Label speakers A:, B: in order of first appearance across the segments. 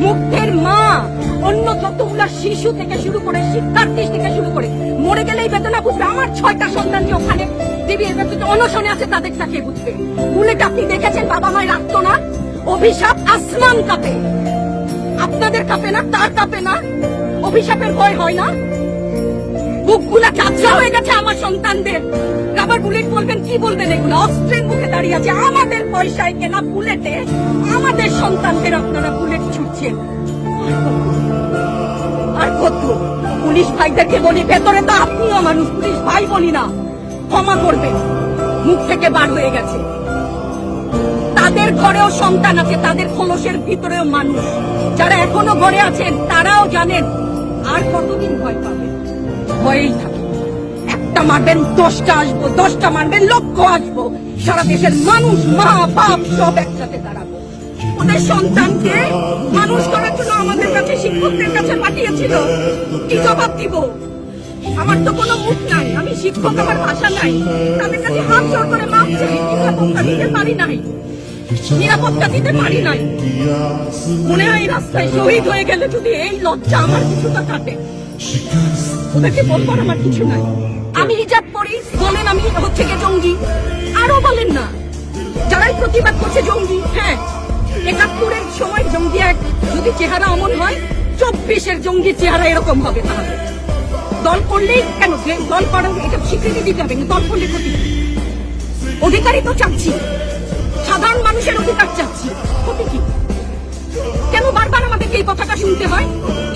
A: মুগ্ধের মা অন্য যতগুলা শিশু থেকে শুরু করে শিক্ষার্থী থেকে শুরু করে মরে গেলেই বেদনা বুঝবে। আমার 6টা সন্তান যে ওখানে দিবির অনশনে আছে তাদের তাকে বুঝবে। বুলেট আপনি দেখেছেন বাবা মায়ের আত্মনাদ, অভিশাপ আসমান কাঁপে। আপনাদের কাঁপে না? তার কাঁপে না? অভিশাপের ভয় হয় না? বুকগুলা চাচা হয়ে গেছে আমার সন্তানদের। রাবার বুলেট বলবেন, কি বলবেন? এগুলো অস্ত্রের মুখে দাঁড়িয়ে আছে। আমাদের পয়সায় কেনা বুলেটে আমাদের সন্তানদের আপনারা বুলেট ছুটছেন। আর কত? পুলিশ ভাইদেরকে বলি, ভেতরে তো আপনিও মানুষ, পুলিশ ভাই বলি না, ক্ষমা করবেন, মুখ থেকে বার হয়ে গেছে। তাদের ঘরেও সন্তান আছে, তাদের খোলসের ভিতরেও মানুষ। যারা এখনো ঘরে আছেন তারাও জানেন আর কতদিন ভয় পাবেন। ভয়েই থাকে। একটা মারবেন 10টা আসবো, 10টা মারবেন লক্ষ আসবো। সারা দেশের মানুষ, মা বাপ সব একসাথে দাঁড়াবো। ওদের সন্তানকে মানুষ করার জন্য আমাদের কাছে, শিক্ষকদের কাছে পাঠিয়েছিল। কি জবাব দিব? আমার তো কোনো মুখ নাই, আমি শিক্ষক, আমার ভাষা নাই। তাদের কাছে হাত জোর করে মাপ চাই। নিরাপত্তা দিতে পারি নাই, নিরাপত্তা দিতে পারি নাই। মনে হয় রাস্তায় শহীদ হয়ে গেলে যদি এই লজ্জা আমার কিছুটা কাটে। ওদেরকে বলবার আমার কিছু নাই। আমি হিজাব পরি বলেন আমি হচ্ছে গিয়ে জঙ্গি, আরো বলেন না যারাই প্রতিবাদ করছে জঙ্গি। হ্যাঁ, 71-এর সময় জঙ্গি এক যদি চেহারা অমন হয়, 24-এর জঙ্গি চেহারা এরকম হবে। তাহলে দল করলেই কেন দল করার এটা স্বীকৃতি দিতে হবে? দল করলে ক্ষতি। অধিকারই তো চাচ্ছি, সাধারণ মানুষের অধিকার চাচ্ছি, ক্ষতি কি? কেন বারবার আমাদেরকে এই কথাটা শুনতে হয়?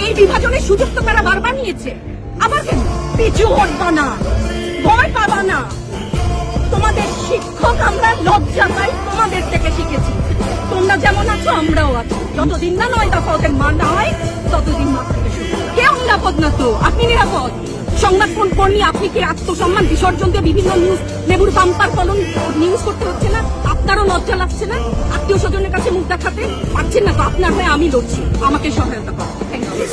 A: এই বিভাজনের সুযোগ তো তারা বারবার নিয়েছে। আবার কেন? পিছু হটবা না, ভয় পাবা না। তোমাদের শিক্ষক আমরা, লজ্জা পাই তোমাদের থেকে শিখেছি। তোমরা যেমন আছো আমরাও আছি। যতদিন না 9 দফা ওদের মানা হয় ততদিন মাঠ থেকে শুরু। কেউ নিরাপদ না তো, আপনি নিরাপদ। সংবাদ কর্মী আপনি কি আত্মসম্মান বিসর্জন দিয়ে বিভিন্ন নিউজ লেবুর বাম্পার ফলন নিউজ করতে হচ্ছে না? আপনারও লজ্জা লাগছে না? আত্মীয় স্বজনের কাছে মুখ দেখাতে পারছেন না তো? আপনার হয়ে আমি লড়ছি, আমাকে সহায়তা করুন। Thank you.